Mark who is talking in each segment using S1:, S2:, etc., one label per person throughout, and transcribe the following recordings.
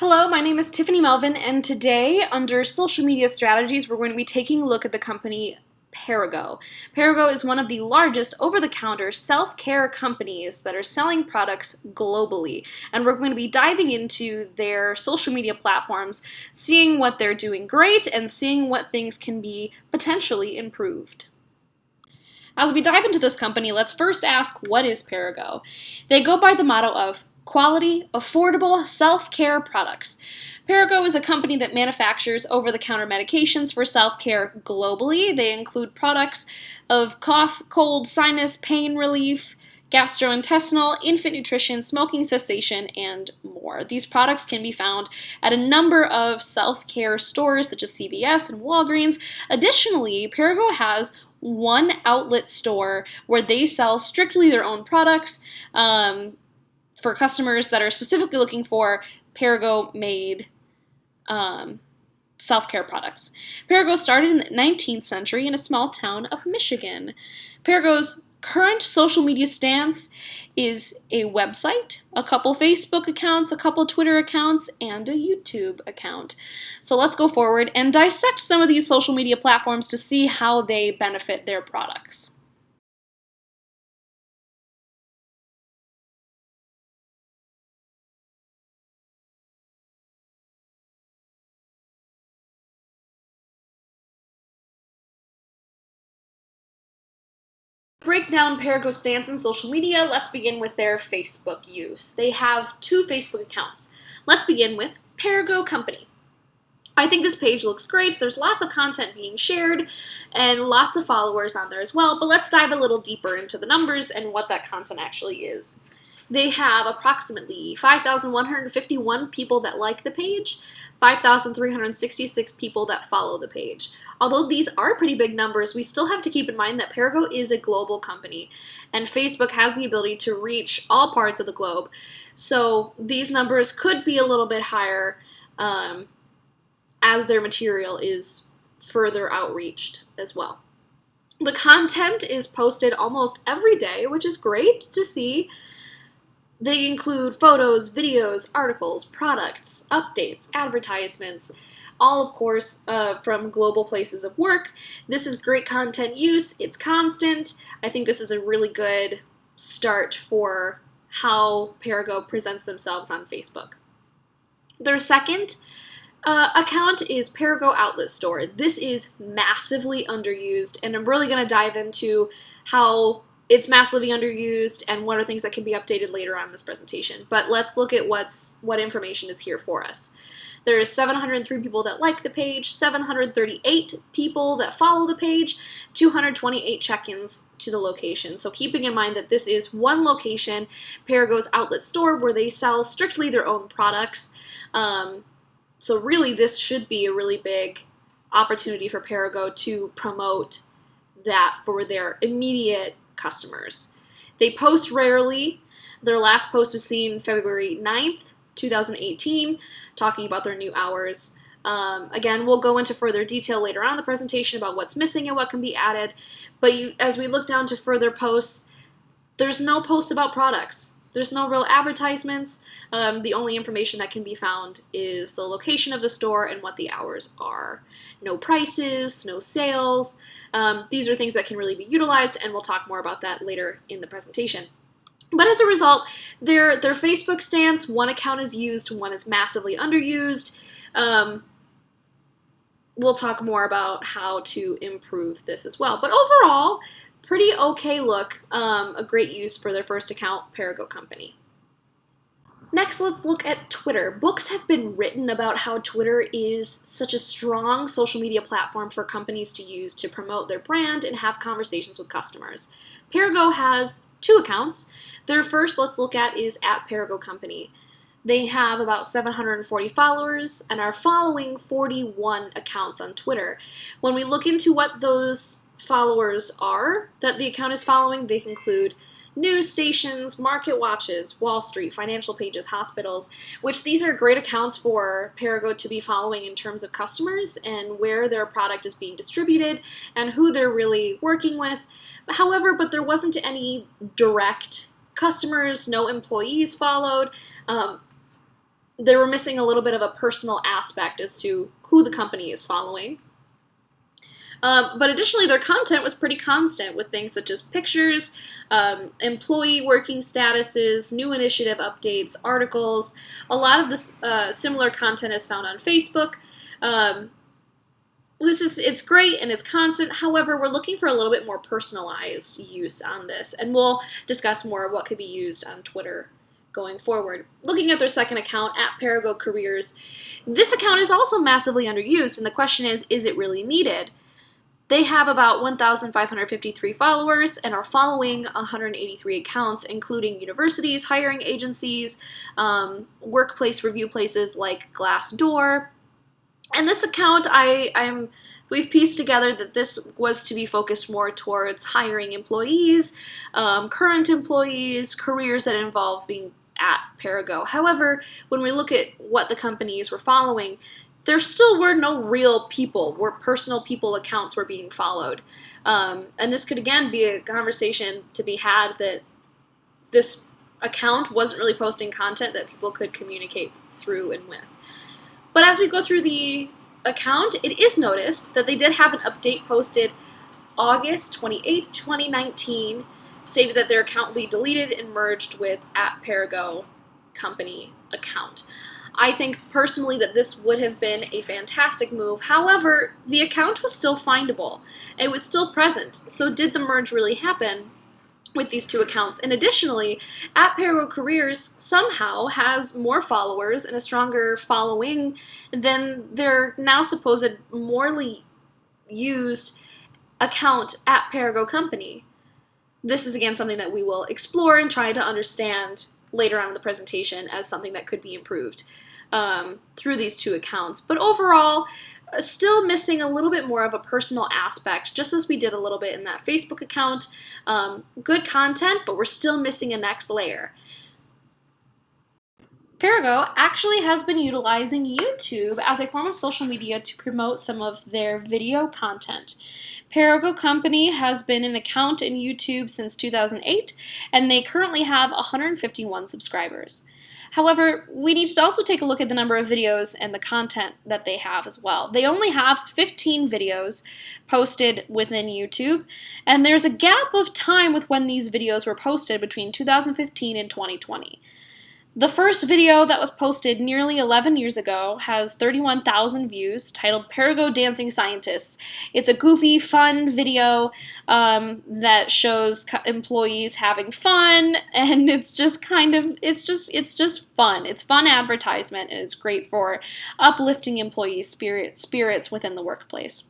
S1: Hello, my name is Tiffany Melvin, and today, under social media strategies, we're going to be taking a look at the company Perrigo. Perrigo is one of the largest over-the-counter self-care companies that are selling products globally, and we're going to be diving into their social media platforms, seeing what they're doing great, and seeing what things can be potentially improved. As we dive into this company, let's first ask, what is Perrigo? They go by the motto of quality, affordable, self-care products. Perrigo is a company that manufactures over-the-counter medications for self-care globally. They include products of cough, cold, sinus, pain relief, gastrointestinal, infant nutrition, smoking cessation, and more. These products can be found at a number of self-care stores such as CVS and Walgreens. Additionally, Perrigo has one outlet store where they sell strictly their own products for customers that are specifically looking for Perrigo-made self-care products. Perrigo started in the 19th century in a small town of Michigan. Perrigo's current social media stance is a website, a couple Facebook accounts, a couple Twitter accounts, and a YouTube account. So let's go forward and dissect some of these social media platforms to see how they benefit their products. Break down Perrigo's stance in social media, let's begin with their Facebook use. They have two Facebook accounts. Let's begin with Perrigo Company. I think this page looks great. There's lots of content being shared and lots of followers on there as well, but let's dive a little deeper into the numbers and what that content actually is. They have approximately 5,151 people that like the page, 5,366 people that follow the page. Although these are pretty big numbers, we still have to keep in mind that Perrigo is a global company, and Facebook has the ability to reach all parts of the globe. So these numbers could be a little bit higher as their material is further outreached as well. The content is posted almost every day, which is great to see. They include photos, videos, articles, products, updates, advertisements, all, of course, from global places of work. This is great content use. It's constant. I think this is a really good start for how Perrigo presents themselves on Facebook. Their second account is Perrigo Outlet Store. This is massively underused, and I'm really going to dive into how it's massively underused and what are things that can be updated later on in this presentation. But let's look at what information is here for us. There is 703 people that like the page, 738 people that follow the page, 228 check-ins to the location. So keeping in mind that this is one location, Perrigo's Outlet Store, where they sell strictly their own products. So really this should be a really big opportunity for Perrigo to promote that for their immediate customers. They post rarely. Their last post was seen February 9th, 2018, talking about their new hours. Again, we'll go into further detail later on in the presentation about what's missing and what can be added, but as we look down to further posts, there's no posts about products. There's no real advertisements. The only information that can be found is the location of the store and what the hours are. No prices, no sales. These are things that can really be utilized, and we'll talk more about that later in the presentation. But as a result, their Facebook stance, one account is used, one is massively underused. We'll talk more about how to improve this as well. But overall, pretty okay look, a great use for their first account, Perrigo Company. Next, let's look at Twitter. Books have been written about how Twitter is such a strong social media platform for companies to use to promote their brand and have conversations with customers. Perrigo has two accounts. Their first, let's look at, is at Perrigo Company. They have about 740 followers and are following 41 accounts on Twitter. When we look into what those followers are that the account is following, they include news stations, market watches, Wall Street, financial pages, hospitals, which these are great accounts for Perrigo to be following in terms of customers and where their product is being distributed and who they're really working with. However, there wasn't any direct customers, no employees followed. they were missing a little bit of a personal aspect as to who the company is following. But additionally, their content was pretty constant with things such as pictures, employee working statuses, new initiative updates, articles. A lot of this similar content is found on Facebook. It's great and it's constant. However, we're looking for a little bit more personalized use on this, and we'll discuss more of what could be used on Twitter going forward. Looking at their second account, at Perrigo Careers, this account is also massively underused, and the question is it really needed? They have about 1,553 followers and are following 183 accounts, including universities, hiring agencies, workplace review places like Glassdoor. And this account, we've pieced together that this was to be focused more towards hiring employees, current employees, careers that involve being at Perrigo. However, when we look at what the companies were following, there still were no real people, where personal people accounts were being followed. And this could, again, be a conversation to be had that this account wasn't really posting content that people could communicate through and with. But as we go through the account, it is noticed that they did have an update posted August 28th, 2019, stated that their account will be deleted and merged with @Perrigo company account. I think personally that this would have been a fantastic move. However, the account was still findable. It was still present. So did the merge really happen with these two accounts? And additionally, @Perrigo Careers somehow has more followers and a stronger following than their now supposed morely used account @Perrigo company. This is again something that we will explore and try to understand later on in the presentation as something that could be improved through these two accounts. But overall, still missing a little bit more of a personal aspect, just as we did a little bit in that Facebook account. Good content, but we're still missing a next layer. Perrigo actually has been utilizing YouTube as a form of social media to promote some of their video content. Perrigo Company has been an account in YouTube since 2008, and they currently have 151 subscribers. However, we need to also take a look at the number of videos and the content that they have as well. They only have 15 videos posted within YouTube, and there's a gap of time with when these videos were posted between 2015 and 2020. The first video that was posted nearly 11 years ago has 31,000 views, titled Perrigo Dancing Scientists. It's a goofy, fun video that shows employees having fun, and it's just fun. It's fun advertisement, and it's great for uplifting employee spirits within the workplace.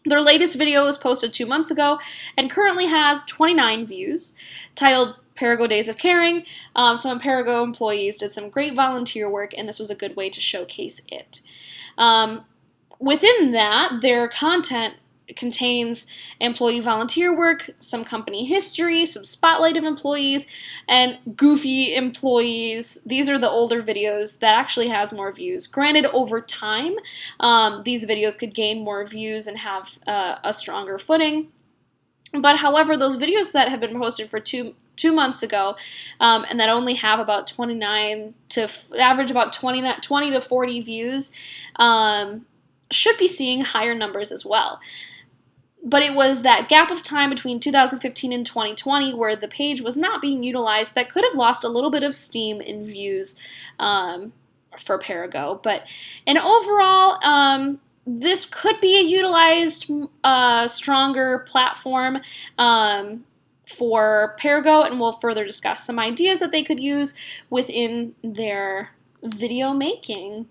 S1: Their latest video was posted 2 months ago and currently has 29 views, titled Perrigo Days of Caring. Some Perrigo employees did some great volunteer work, and this was a good way to showcase it. Within that, their content contains employee volunteer work, some company history, some spotlight of employees, and goofy employees. These are the older videos that actually has more views. Granted, over time, these videos could gain more views and have a stronger footing. But however, those videos that have been posted for two months ago, and that only have about 29 to average about 20 to 40 views, should be seeing higher numbers as well. But it was that gap of time between 2015 and 2020 where the page was not being utilized that could have lost a little bit of steam in views for Perrigo. But in overall, this could be a utilized, stronger platform for Perrigo, and we'll further discuss some ideas that they could use within their video making.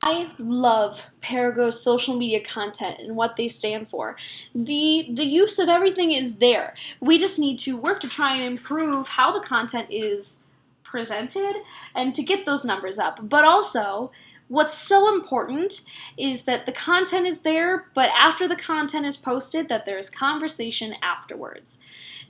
S1: I love Perrigo's social media content and what they stand for. The use of everything is there. We just need to work to try and improve how the content is presented and to get those numbers up. But also, what's so important is that the content is there, but after the content is posted, that there's conversation afterwards.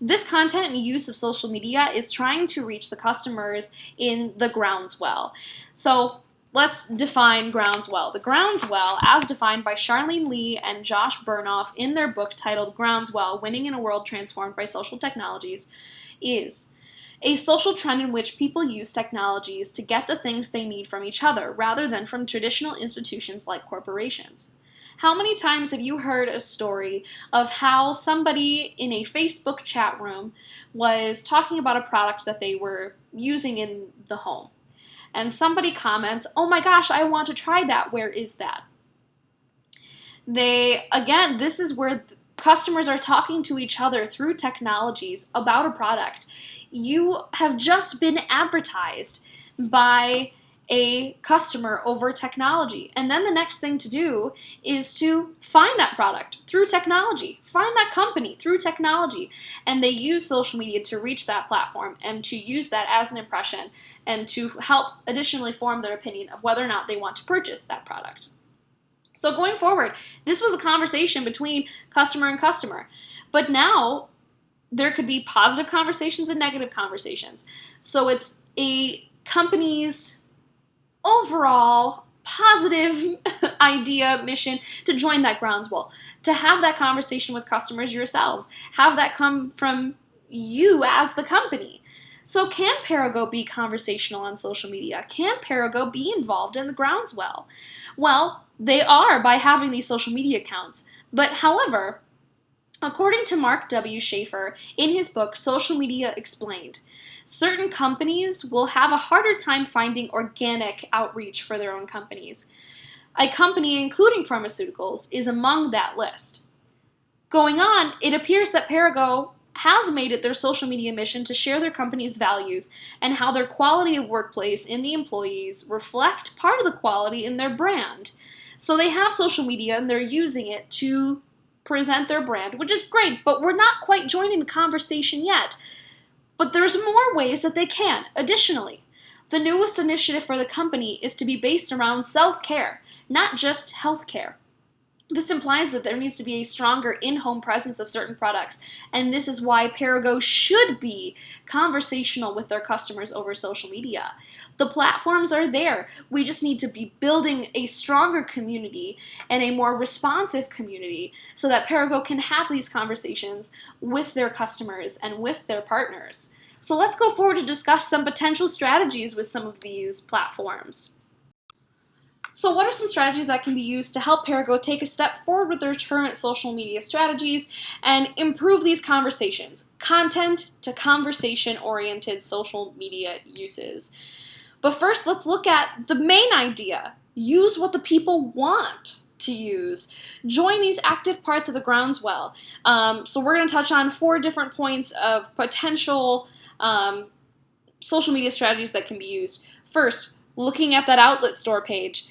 S1: This content and use of social media is trying to reach the customers in the groundswell. So let's define groundswell. The groundswell, as defined by Charlene Lee and Josh Burnoff in their book titled Groundswell, Winning in a World Transformed by Social Technologies, is a social trend in which people use technologies to get the things they need from each other rather than from traditional institutions like corporations. How many times have you heard a story of how somebody in a Facebook chat room was talking about a product that they were using in the home? And somebody comments, "Oh my gosh, I want to try that. Where is that?" This is where customers are talking to each other through technologies about a product. You have just been advertised by a customer over technology. And then the next thing to do is to find that product through technology, find that company through technology. And they use social media to reach that platform and to use that as an impression and to help additionally form their opinion of whether or not they want to purchase that product. So going forward, this was a conversation between customer and customer. But now there could be positive conversations and negative conversations. So it's a company's overall positive idea, mission to join that groundswell, to have that conversation with customers yourselves, have that come from you as the company. So can Perrigo be conversational on social media? Can Perrigo be involved in the groundswell? Well, they are by having these social media accounts. But however, according to Mark W. Schaefer in his book, Social Media Explained, certain companies will have a harder time finding organic outreach for their own companies. A company, including pharmaceuticals, is among that list. Going on, it appears that Perrigo has made it their social media mission to share their company's values and how their quality of workplace in the employees reflect part of the quality in their brand. So they have social media and they're using it to present their brand, which is great, but we're not quite joining the conversation yet. But there's more ways that they can. Additionally, the newest initiative for the company is to be based around self-care, not just healthcare. This implies that there needs to be a stronger in-home presence of certain products, and this is why Perrigo should be conversational with their customers over social media. The platforms are there. We just need to be building a stronger community and a more responsive community so that Perrigo can have these conversations with their customers and with their partners. So let's go forward to discuss some potential strategies with some of these platforms. So what are some strategies that can be used to help Perrigo take a step forward with their current social media strategies and improve these conversations? Content to conversation-oriented social media uses. But first, let's look at the main idea. Use what the people want to use. Join these active parts of the groundswell. So we're going to touch on 4 different points of potential social media strategies that can be used. First, looking at that outlet store page.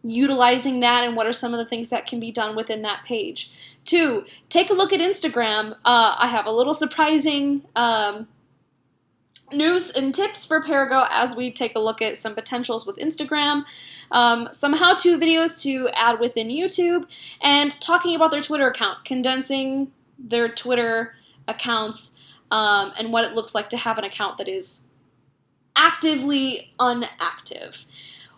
S1: Utilizing that and what are some of the things that can be done within that page. 2, take a look at Instagram. I have a little surprising news and tips for Perrigo as we take a look at some potentials with Instagram, some how-to videos to add within YouTube, and talking about their Twitter account, condensing their Twitter accounts and what it looks like to have an account that is actively unactive,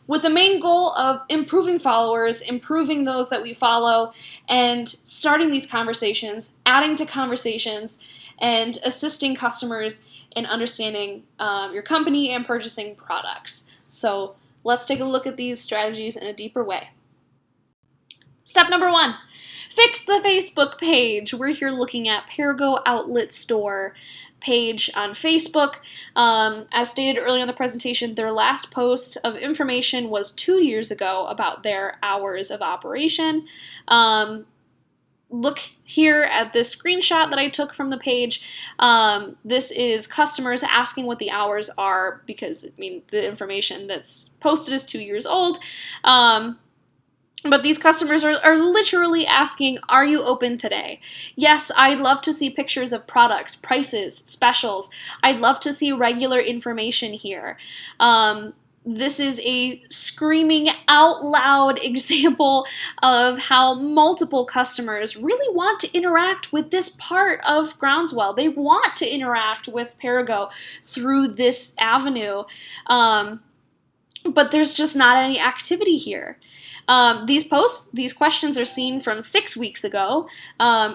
S1: with the main goal of improving followers, improving those that we follow, and starting these conversations, adding to conversations, and assisting customers in understanding your company and purchasing products. So let's take a look at these strategies in a deeper way. Step number 1, fix the Facebook page. We're here looking at Perrigo Outlet Store page on Facebook. As stated earlier in the presentation, their last post of information was 2 years ago about their hours of operation. Look here at this screenshot that I took from the page. This is customers asking what the hours are because, the information that's posted is 2 years old. But these customers are literally asking, are you open today? Yes, I'd love to see pictures of products, prices, specials. I'd love to see regular information here. This is a screaming out loud example of how multiple customers really want to interact with this part of Groundswell. They want to interact with Perrigo through this avenue, but there's just not any activity here. These questions are seen from 6 weeks ago,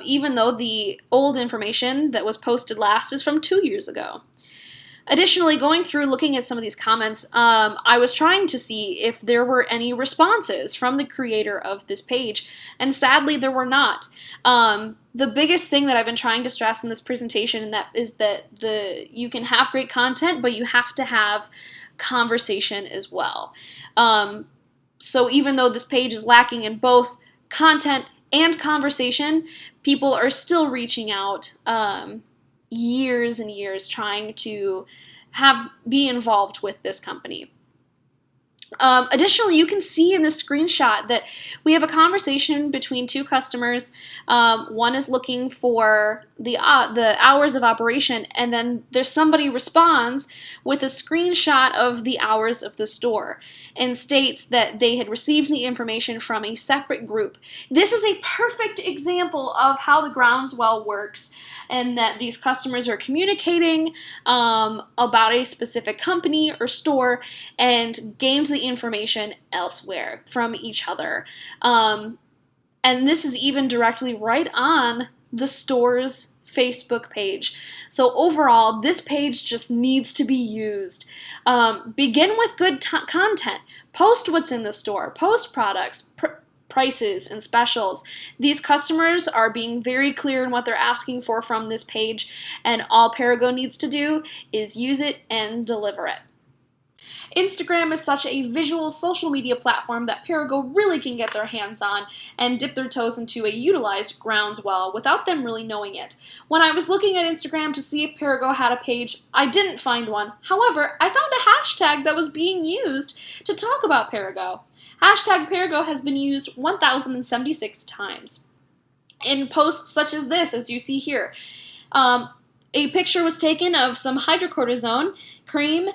S1: even though the old information that was posted last is from 2 years ago. Additionally, going through looking at some of these comments, I was trying to see if there were any responses from the creator of this page, and sadly there were not. The biggest thing that I've been trying to stress in this presentation is that you can have great content, but you have to have conversation as well. So even though this page is lacking in both content and conversation, people are still reaching out years and years trying to be involved with this company. Additionally, you can see in this screenshot that we have a conversation between two customers. One is looking for the hours of operation, and then there's somebody responds with a screenshot of the hours of the store and states that they had received the information from a separate group. This is a perfect example of how the groundswell works, and that these customers are communicating about a specific company or store and gained the information elsewhere from each other. And this is even directly right on the store's Facebook page. So overall, this page just needs to be used. Begin with good content. Post what's in the store. Post products, prices, and specials. These customers are being very clear in what they're asking for from this page, and all Perrigo needs to do is use it and deliver it. Instagram is such a visual social media platform that Perrigo really can get their hands on and dip their toes into a utilized groundswell without them really knowing it. When I was looking at Instagram to see if Perrigo had a page, I didn't find one. However, I found a hashtag that was being used to talk about Perrigo. Hashtag Perrigo has been used 1,076 times. In posts such as this, as you see here, a picture was taken of some hydrocortisone cream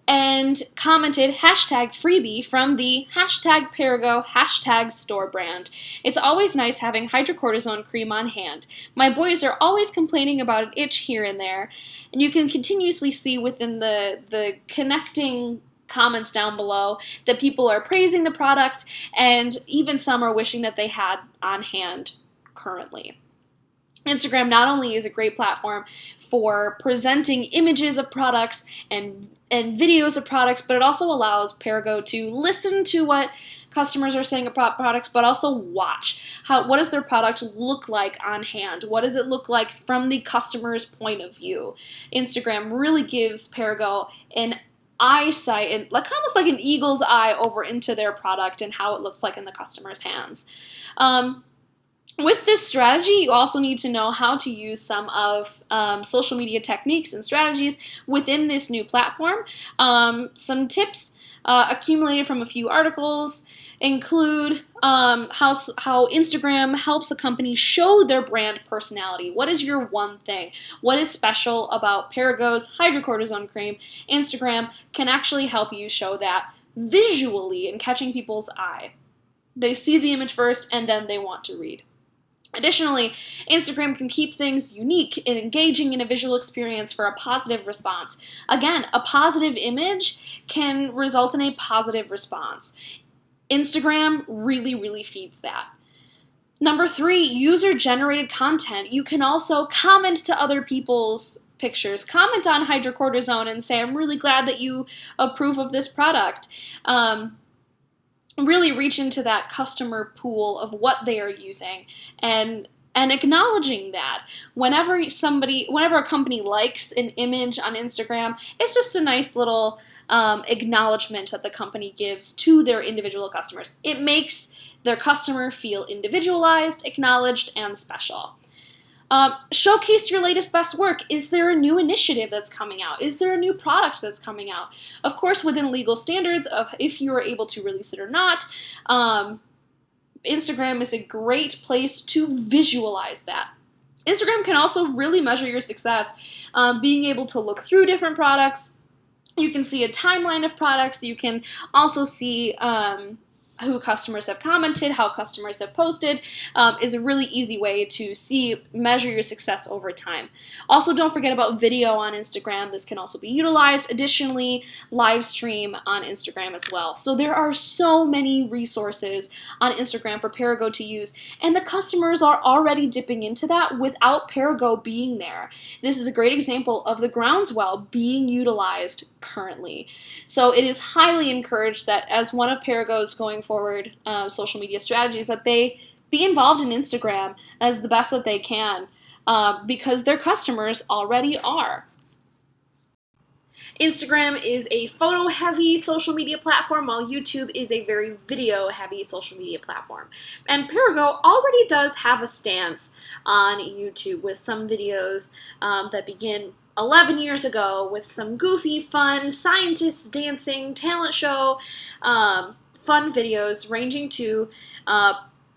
S1: and commented hashtag freebie from the hashtag Perrigo hashtag store brand. It's always nice having hydrocortisone cream on hand. My boys are always complaining about an itch here and there, and you can continuously see within the connecting comments down below that people are praising the product, and even some are wishing that they had on hand currently. Instagram not only is a great platform for presenting images of products and videos of products, but it also allows Perrigo to listen to what customers are saying about products, but also watch what does their product look like on hand? What does it look like from the customer's point of view? Instagram really gives Perrigo an eyesight, and almost like an eagle's eye over into their product and how it looks like in the customer's hands. With this strategy, you also need to know how to use some of social media techniques and strategies within this new platform. Some tips accumulated from a few articles include how Instagram helps a company show their brand personality. What is your one thing? What is special about Perrigo's hydrocortisone cream? Instagram can actually help you show that visually and catching people's eye. They see the image first and then they want to read. Additionally, Instagram can keep things unique and engaging in a visual experience for a positive response. Again, a positive image can result in a positive response. Instagram really, really feeds that. Number 3, user-generated content. You can also comment to other people's pictures. Comment on hydrocortisone and say, I'm really glad that you approve of this product. Really reach into that customer pool of what they are using and acknowledging that. Whenever a company likes an image on Instagram, it's just a nice little acknowledgement that the company gives to their individual customers. It makes their customer feel individualized, acknowledged, and special. Showcase your latest best work. Is there a new initiative that's coming out? Is there a new product that's coming out? Of course, within legal standards of if you are able to release it or not. Instagram is a great place to visualize that. Instagram can also really measure your success. Being able to look through different products. You can see a timeline of products. You can also see who customers have commented, how customers have posted, is a really easy way to measure your success over time. Also, don't forget about video on Instagram. This can also be utilized. Additionally, live stream on Instagram as well. So there are so many resources on Instagram for Perrigo to use, and the customers are already dipping into that without Perrigo being there. This is a great example of the groundswell being utilized currently. So it is highly encouraged that as one of Perrigo's going forward social media strategies, that they be involved in Instagram as the best that they can, because their customers already are. Instagram is a photo-heavy social media platform, while YouTube is a very video-heavy social media platform. And Perrigo already does have a stance on YouTube with some videos that begin 11 years ago with some goofy, fun, scientists dancing, talent show, fun videos ranging to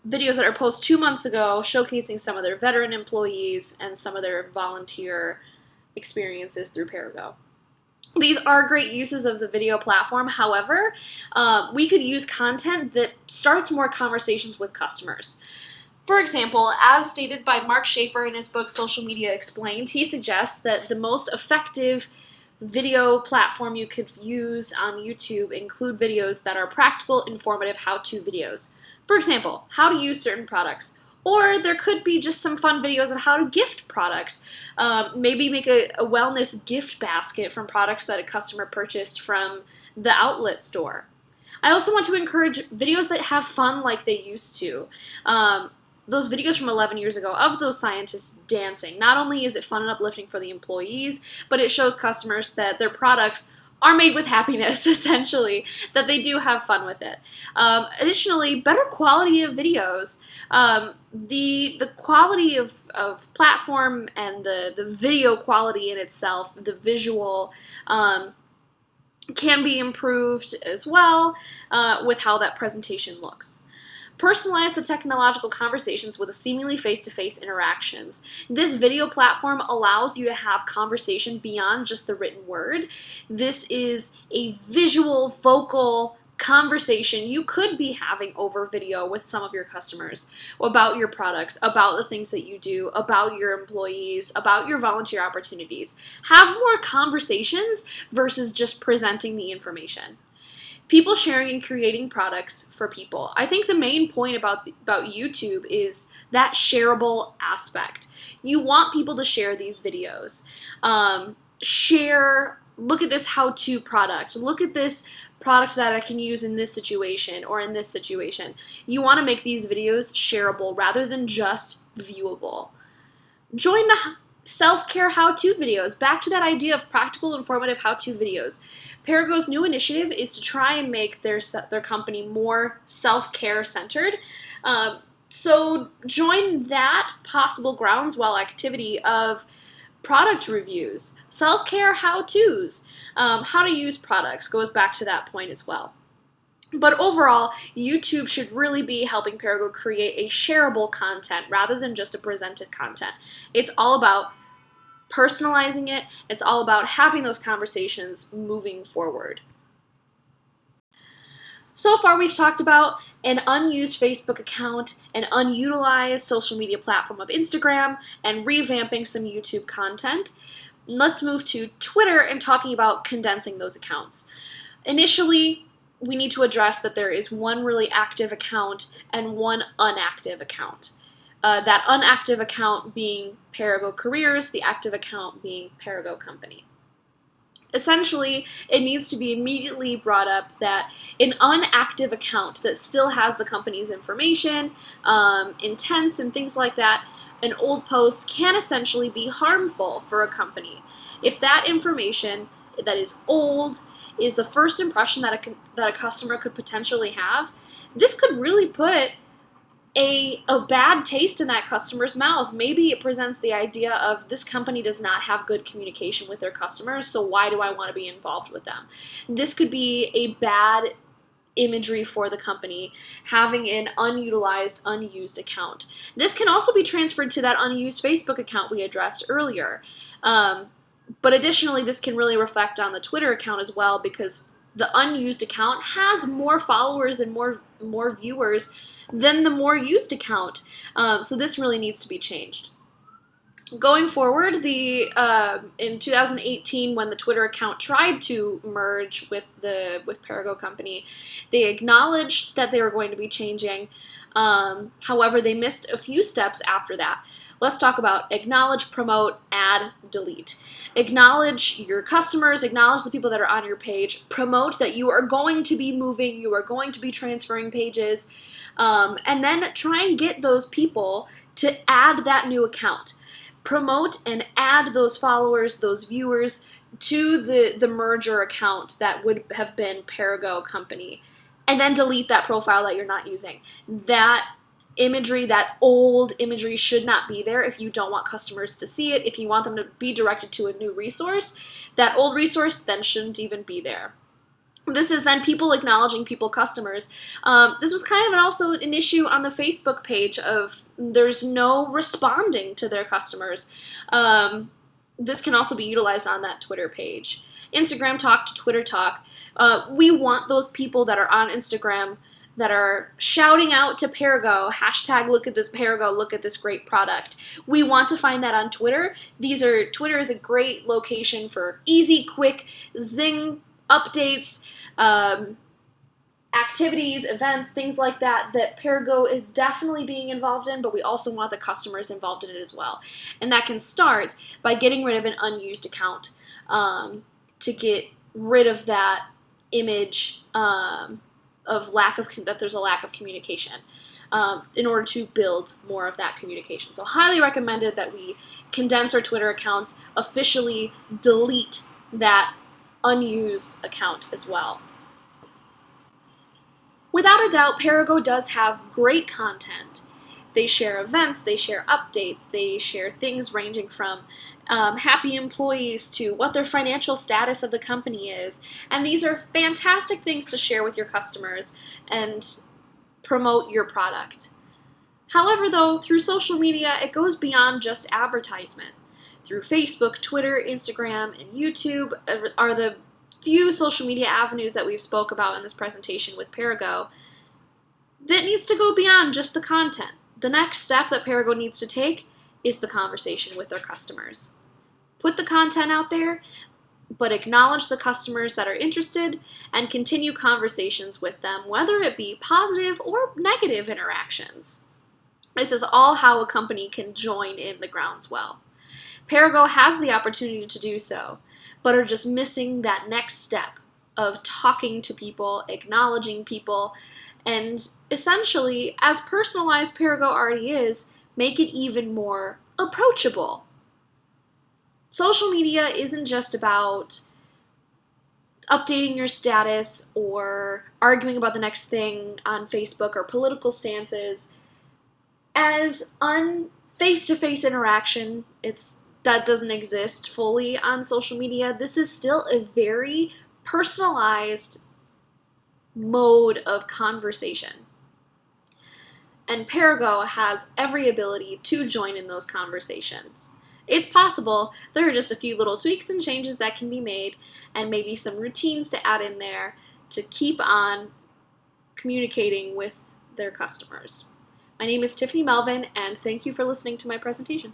S1: videos that are posted 2 months ago showcasing some of their veteran employees and some of their volunteer experiences through Perrigo. These are great uses of the video platform. However, we could use content that starts more conversations with customers. For example, as stated by Mark Schaefer in his book Social Media Explained, he suggests that the most effective video platform you could use on YouTube include videos that are practical, informative, how-to videos. For example, how to use certain products. Or there could be just some fun videos of how to gift products. Maybe make a wellness gift basket from products that a customer purchased from the outlet store. I also want to encourage videos that have fun like they used to. Those videos from 11 years ago of those scientists dancing, not only is it fun and uplifting for the employees, but it shows customers that their products are made with happiness, essentially, that they do have fun with it. Additionally, better quality of videos. The quality of platform and the video quality in itself, the visual, can be improved as well with how that presentation looks. Personalize the technological conversations with a seemingly face-to-face interactions. This video platform allows you to have conversation beyond just the written word. This is a visual, vocal conversation you could be having over video with some of your customers about your products, about the things that you do, about your employees, about your volunteer opportunities. Have more conversations versus just presenting the information. People sharing and creating products for people. I think the main point about YouTube is that shareable aspect. You want people to share these videos. Look at this how-to product. Look at this product that I can use in this situation or in this situation. You want to make these videos shareable rather than just viewable. Join the self-care how-to videos. Back to that idea of practical, informative how-to videos. Perrigo's new initiative is to try and make their company more self-care centered. So join that possible groundswell activity of product reviews, self-care how-tos, how to use products goes back to that point as well. But overall, YouTube should really be helping Perrigo create a shareable content rather than just a presented content. It's all about personalizing it. It's all about having those conversations moving forward. So far, we've talked about an unused Facebook account, an unutilized social media platform of Instagram, and revamping some YouTube content. Let's move to Twitter and talking about condensing those accounts. Initially, we need to address that there is one really active account and one inactive account. That inactive account being Perrigo Careers, the active account being Perrigo Company. Essentially, it needs to be immediately brought up that an inactive account that still has the company's information, intents, and things like that, an old post can essentially be harmful for a company. If that information that is old is the first impression that a customer could potentially have, this could really put a bad taste in that customer's mouth. Maybe it presents the idea of this company does not have good communication with their customers, so why do I want to be involved with them? This could be a bad imagery for the company, having an unutilized, unused account. This can also be transferred to that unused Facebook account we addressed earlier. But additionally, this can really reflect on the Twitter account as well, because the unused account has more followers and more viewers than the more used account. So this really needs to be changed. Going forward, in 2018, when the Twitter account tried to merge with Perrigo company, they acknowledged that they were going to be changing. However, they missed a few steps after that. Let's talk about acknowledge, promote, add, delete. Acknowledge your customers, acknowledge the people that are on your page, promote that you are going to be moving, you are going to be transferring pages, and then try and get those people to add that new account. Promote and add those followers, those viewers to the merger account that would have been Perrigo company, and then delete that profile that you're not using. That imagery, that old imagery, should not be there if you don't want customers to see it. If you want them to be directed to a new resource, that old resource then shouldn't even be there. This is then people acknowledging people customers. This was kind of also an issue on the Facebook page of there's no responding to their customers. This can also be utilized on that Twitter page. Instagram talk to Twitter talk. We want those people that are on Instagram that are shouting out to Perrigo, hashtag look at this Perrigo, look at this great product. We want to find that on Twitter. Twitter is a great location for easy, quick, zing updates, activities, events, things like that Perrigo is definitely being involved in, but we also want the customers involved in it as well. And that can start by getting rid of an unused account, to get rid of that image of that there's a lack of communication, in order to build more of that communication. So highly recommended that we condense our Twitter accounts, officially delete that unused account as well. Without a doubt, Perrigo does have great content. They share events, they share updates, they share things ranging from happy employees to what their financial status of the company is. And these are fantastic things to share with your customers and promote your product. However, though, through social media, it goes beyond just advertisement. Through Facebook, Twitter, Instagram, and YouTube are the few social media avenues that we've spoke about in this presentation with Perrigo that needs to go beyond just the content. The next step that Perrigo needs to take is the conversation with their customers. Put the content out there, but acknowledge the customers that are interested and continue conversations with them, whether it be positive or negative interactions. This is all how a company can join in the groundswell. Perrigo has the opportunity to do so, but are just missing that next step of talking to people, acknowledging people, and essentially, as personalized Perrigo already is, make it even more approachable. Social media isn't just about updating your status or arguing about the next thing on Facebook or political stances. As face-to-face interaction, that doesn't exist fully on social media. This is still a very personalized mode of conversation. And Perrigo has every ability to join in those conversations. It's possible. There are just a few little tweaks and changes that can be made, and maybe some routines to add in there to keep on communicating with their customers. My name is Tiffany Melvin, and thank you for listening to my presentation.